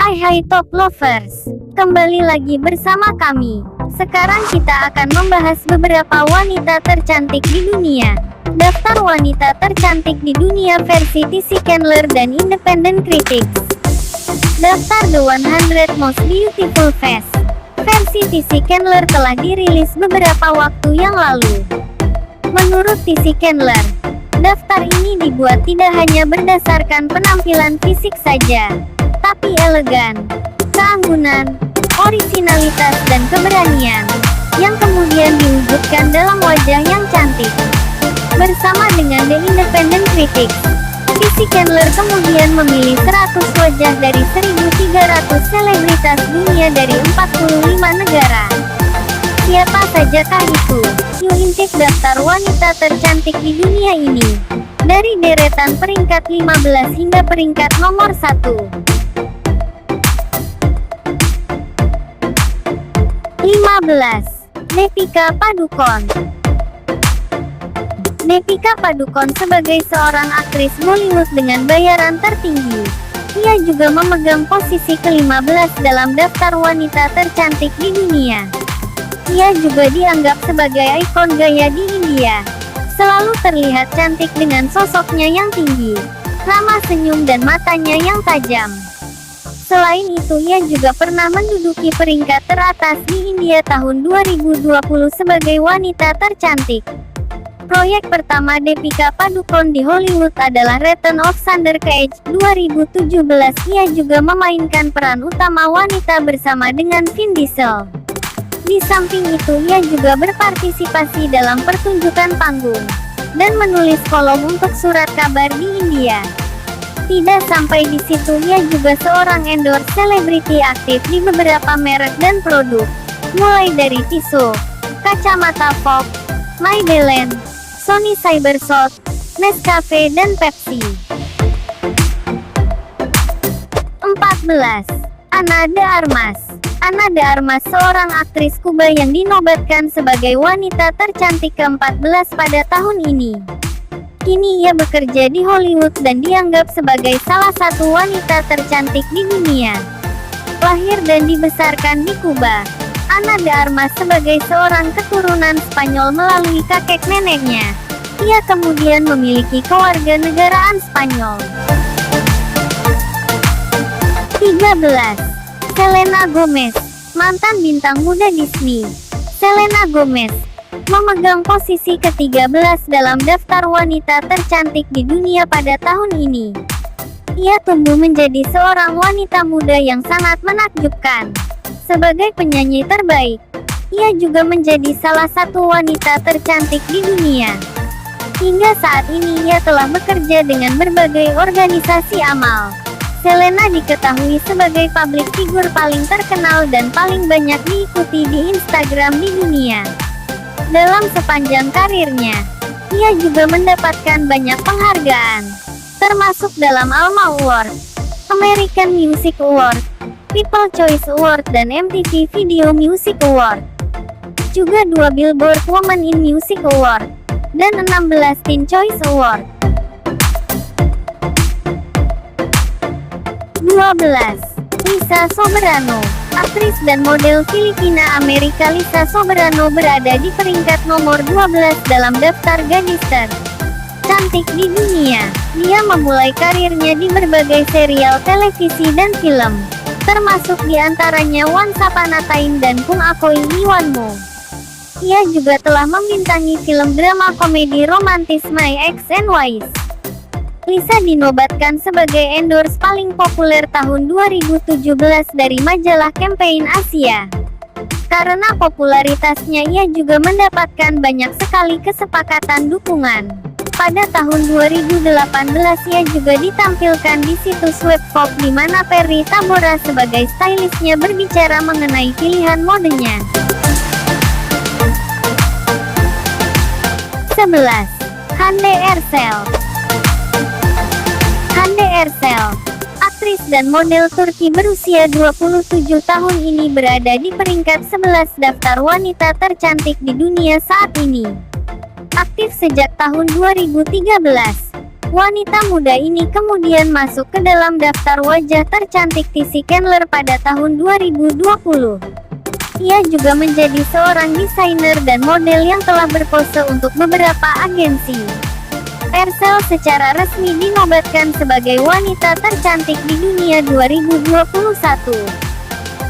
Hai Top Lovers, kembali lagi bersama kami. Sekarang kita akan membahas beberapa wanita tercantik di dunia. Daftar wanita tercantik di dunia versi TC Candler dan Independent Critics. Daftar The 100 Most Beautiful Face versi TC Candler telah dirilis beberapa waktu yang lalu. Menurut TC Candler, daftar ini dibuat tidak hanya berdasarkan penampilan fisik saja, tapi elegan, keanggunan, orisinalitas dan keberanian, yang kemudian diwujudkan dalam wajah yang cantik. Bersama dengan The Independent Critics, TC Candler kemudian memilih 100 wajah dari 1.300 selebritas dunia dari 45 negara. Siapa sajakah itu? Yuk intip daftar wanita tercantik di dunia ini. Dari deretan peringkat 15 hingga peringkat nomor 1. 15. Deepika Padukone. Deepika Padukone sebagai seorang aktris Bollywood dengan bayaran tertinggi. Ia juga memegang posisi ke-15 dalam daftar wanita tercantik di dunia. Ia juga dianggap sebagai ikon gaya di India. Selalu terlihat cantik dengan sosoknya yang tinggi, ramah senyum dan matanya yang tajam. Selain itu, ia juga pernah menduduki peringkat teratas di India tahun 2020 sebagai wanita tercantik. Proyek pertama Deepika Padukone di Hollywood adalah Return of Thunder Cage 2017. Ia juga memainkan peran utama wanita bersama dengan Vin Diesel. Di samping itu, ia juga berpartisipasi dalam pertunjukan panggung dan menulis kolom untuk surat kabar di India. Tidak sampai di situ, ia juga seorang endorse selebriti aktif di beberapa merek dan produk, mulai dari tisu, kacamata Fog, Maybelline, Sony Cybershot, Nescafe dan Pepsi. 14. Ana de Armas. Ana de Armas seorang aktris Kuba yang dinobatkan sebagai wanita tercantik ke-14 pada tahun ini. Kini ia bekerja di Hollywood dan dianggap sebagai salah satu wanita tercantik di dunia. Lahir dan dibesarkan di Kuba, Ana de Armas sebagai seorang keturunan Spanyol melalui kakek neneknya. Ia kemudian memiliki kewarganegaraan Spanyol. 13. Selena Gomez, mantan bintang muda Disney. Selena Gomez memegang posisi ke-13 dalam daftar wanita tercantik di dunia pada tahun ini. Ia tumbuh menjadi seorang wanita muda yang sangat menakjubkan. Sebagai penyanyi terbaik, ia juga menjadi salah satu wanita tercantik di dunia. Hingga saat ini ia telah bekerja dengan berbagai organisasi amal. Selena diketahui sebagai public figure paling terkenal dan paling banyak diikuti di Instagram di dunia. Dalam sepanjang karirnya, ia juga mendapatkan banyak penghargaan, termasuk dalam ALMA Award, American Music Award, People Choice Award dan MTV Video Music Award. Juga 2 Billboard Women in Music Award, dan 16 Teen Choice Award. 12. Lisa Soberano. Aktris dan model Filipina-Amerika Lisa Soberano berada di peringkat nomor 12 dalam daftar gadis tercantik di dunia. Dia memulai karirnya di berbagai serial televisi dan film, termasuk diantaranya Once Upon a Time dan Kung Ako'y Iwan Mo. Ia juga telah membintangi film drama komedi romantis My Ex and Wife. Lisa dinobatkan sebagai endorse paling populer tahun 2017 dari majalah Campaign Asia. Karena popularitasnya, ia juga mendapatkan banyak sekali kesepakatan dukungan. Pada tahun 2018 ia juga ditampilkan di situs web Vogue di mana Perry Tabora sebagai stylistnya berbicara mengenai pilihan modenya. 11. Hande Erçel. Hande Erçel, aktris dan model Turki berusia 27 tahun ini berada di peringkat 11 daftar wanita tercantik di dunia saat ini. Aktif sejak tahun 2013, Wanita muda ini kemudian masuk ke dalam daftar wajah tercantik TC Candler pada tahun 2020. Ia juga menjadi seorang desainer dan model yang telah berpose untuk beberapa agensi. Ercel secara resmi dinobatkan sebagai wanita tercantik di dunia 2021.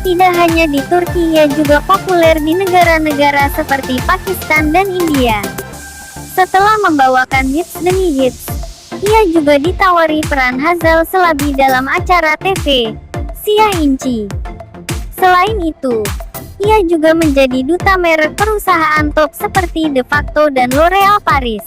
Tidak hanya di Turki, ia juga populer di negara-negara seperti Pakistan dan India. Setelah membawakan hits demi hits, ia juga ditawari peran Hazal Selabi dalam acara TV, Sia Inci. Selain itu, ia juga menjadi duta merek perusahaan top seperti De Facto dan L'Oréal Paris.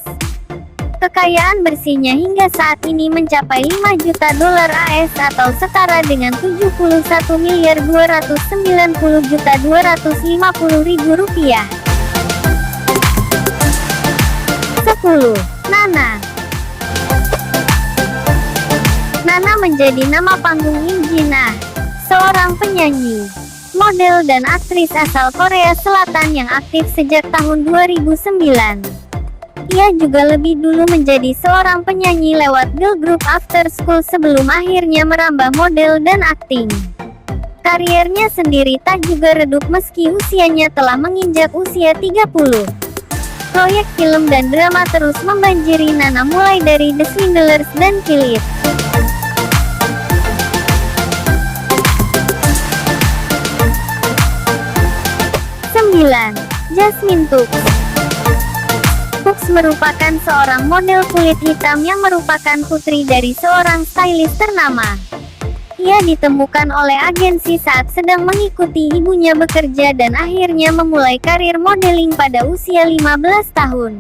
Kekayaan bersihnya hingga saat ini mencapai 5 juta dolar AS atau setara dengan 71.290.250.000 rupiah. 10. Nana. Nana menjadi nama panggung Im Jin Ah, seorang penyanyi, model dan aktris asal Korea Selatan yang aktif sejak tahun 2009. Ia juga lebih dulu menjadi seorang penyanyi lewat girl group After School sebelum akhirnya merambah model dan akting. Kariernya sendiri tak juga redup meski usianya telah menginjak usia 30. Proyek film dan drama terus membanjiri Nana mulai dari The Swindlers dan Kill It. 9. Jasmine Tux. Tux merupakan seorang model kulit hitam yang merupakan putri dari seorang stylist ternama. Ia ditemukan oleh agensi saat sedang mengikuti ibunya bekerja dan akhirnya memulai karir modeling pada usia 15 tahun.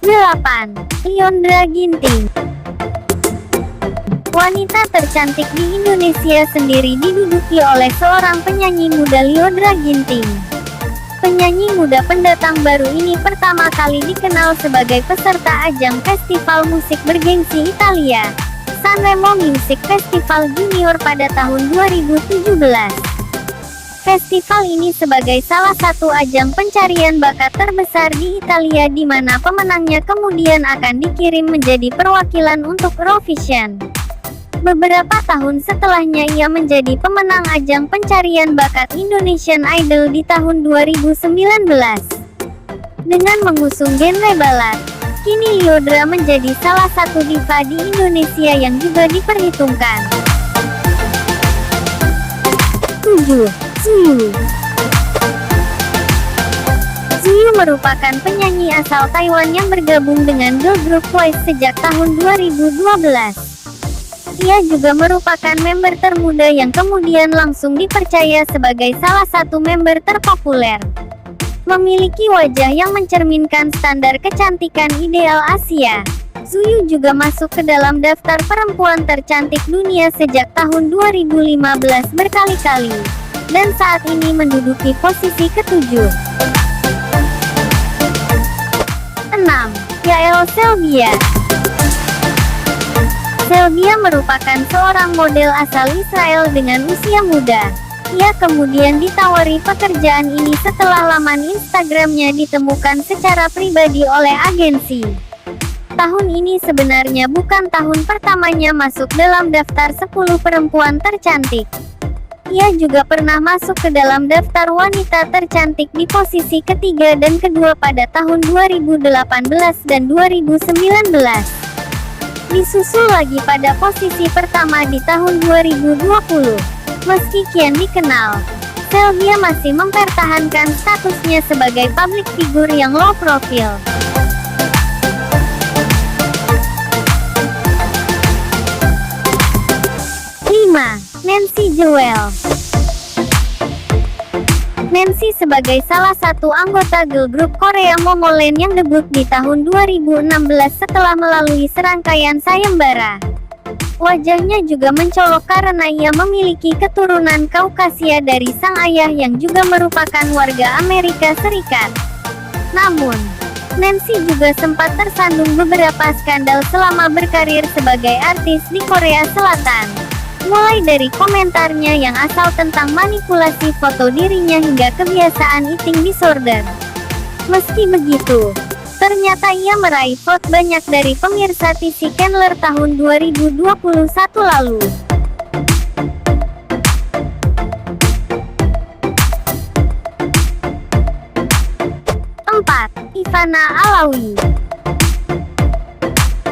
8. Lyondra Ginting. Wanita tercantik di Indonesia sendiri diduduki oleh seorang penyanyi muda, Lyondra Ginting. Penyanyi muda pendatang baru ini pertama kali dikenal sebagai peserta ajang festival musik bergengsi Italia, Sanremo Music Festival Junior pada tahun 2017. Festival ini sebagai salah satu ajang pencarian bakat terbesar di Italia di mana pemenangnya kemudian akan dikirim menjadi perwakilan untuk Eurovision. Beberapa tahun setelahnya ia menjadi pemenang ajang pencarian bakat Indonesian Idol di tahun 2019. Dengan mengusung genre ballad, kini Lyondra menjadi salah satu diva di Indonesia yang juga diperhitungkan. 7. Zuyu. Zuyu merupakan penyanyi asal Taiwan yang bergabung dengan girl group Twice sejak tahun 2012. Ia juga merupakan member termuda yang kemudian langsung dipercaya sebagai salah satu member terpopuler. Memiliki wajah yang mencerminkan standar kecantikan ideal Asia, Zuyu juga masuk ke dalam daftar perempuan tercantik dunia sejak tahun 2015 berkali-kali, dan saat ini menduduki posisi ke-7. 6. Yael Selbia. Selbia merupakan seorang model asal Israel dengan usia muda. Ia kemudian ditawari pekerjaan ini setelah laman Instagramnya ditemukan secara pribadi oleh agensi. Tahun ini sebenarnya bukan tahun pertamanya masuk dalam daftar 10 perempuan tercantik. Ia juga pernah masuk ke dalam daftar wanita tercantik di posisi ketiga dan kedua pada tahun 2018 dan 2019. Disusul lagi pada posisi pertama di tahun 2020. Meski kian dikenal, Selbia masih mempertahankan statusnya sebagai public figure yang low profile. 5. Nancy Jewel. Nancy sebagai salah satu anggota girl group Korea Momoland yang debut di tahun 2016 setelah melalui serangkaian sayembara. Wajahnya juga mencolok karena ia memiliki keturunan Kaukasia dari sang ayah yang juga merupakan warga Amerika Serikat. Namun, Nancy juga sempat tersandung beberapa skandal selama berkarir sebagai artis di Korea Selatan. Mulai dari komentarnya yang asal tentang manipulasi foto dirinya hingga kebiasaan eating disorder. Meski begitu, Ternyata ia meraih vote banyak dari pemirsa TC Candler tahun 2021 lalu. 4. Ivana Alawi.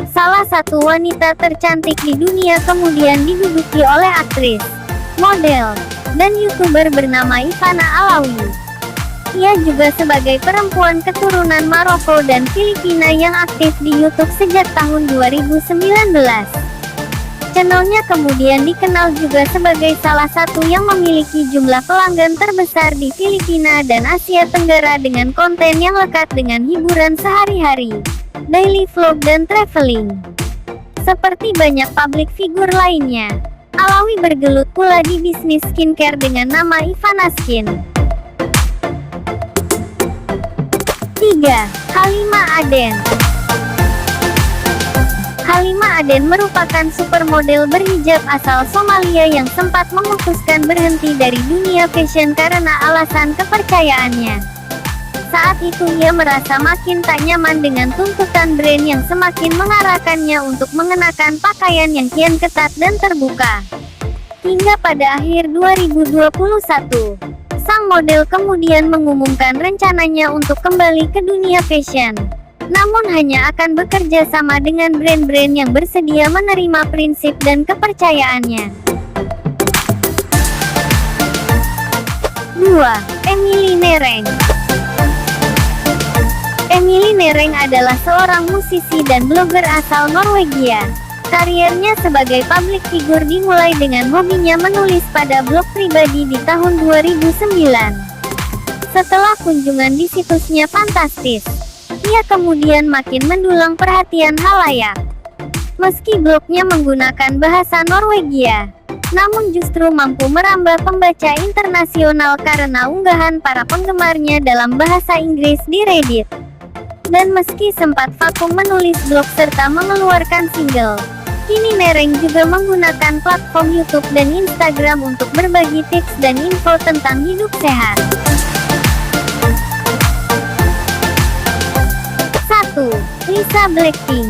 Salah satu wanita tercantik di dunia kemudian diduduki oleh aktris, model, dan YouTuber bernama Ivana Alawi. Ia juga sebagai perempuan keturunan Maroko dan Filipina yang aktif di YouTube sejak tahun 2019. Channelnya kemudian dikenal juga sebagai salah satu yang memiliki jumlah pelanggan terbesar di Filipina dan Asia Tenggara dengan konten yang lekat dengan hiburan sehari-hari, daily vlog dan traveling. Seperti banyak public figure lainnya, Alawi bergelut pula di bisnis skincare dengan nama Ivana Skin. 3. Halima Aden. Halima Aden merupakan supermodel berhijab asal Somalia yang sempat memutuskan berhenti dari dunia fashion karena alasan kepercayaannya. Saat itu ia merasa makin tak nyaman dengan tuntutan brand yang semakin mengarahkannya untuk mengenakan pakaian yang kian ketat dan terbuka. Hingga pada akhir 2021, sang model kemudian mengumumkan rencananya untuk kembali ke dunia fashion. Namun hanya akan bekerja sama dengan brand-brand yang bersedia menerima prinsip dan kepercayaannya. 2. Emily Nereng. Emily Nereng adalah seorang musisi dan blogger asal Norwegia. Kariernya sebagai public figure dimulai dengan hobinya menulis pada blog pribadi di tahun 2009. Setelah kunjungan di situsnya fantastis, ia kemudian makin mendulang perhatian khalayak. Meski blognya menggunakan bahasa Norwegia, namun justru mampu merambah pembaca internasional karena unggahan para penggemarnya dalam bahasa Inggris di Reddit. Dan meski sempat vakum menulis blog serta mengeluarkan single, kini Nereng juga menggunakan platform YouTube dan Instagram untuk berbagi tips dan info tentang hidup sehat. 1. Lisa Blackpink.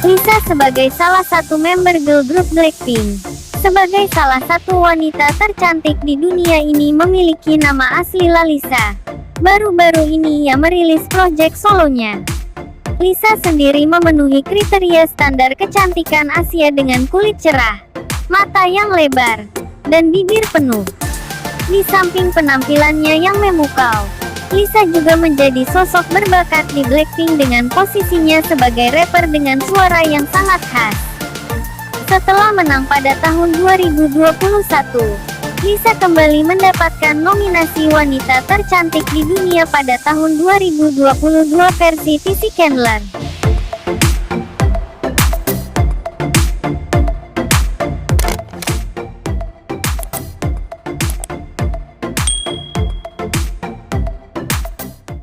Lisa sebagai salah satu member girl group Blackpink, sebagai salah satu wanita tercantik di dunia ini memiliki nama asli Lalisa. Baru-baru ini ia merilis proyek solonya. Lisa sendiri memenuhi kriteria standar kecantikan Asia dengan kulit cerah, mata yang lebar, dan bibir penuh. Di samping penampilannya yang memukau, Lisa juga menjadi sosok berbakat di Blackpink dengan posisinya sebagai rapper dengan suara yang sangat khas. Setelah menang pada tahun 2021, Lisa kembali mendapatkan nominasi wanita tercantik di dunia pada tahun 2022 versi TC Candler.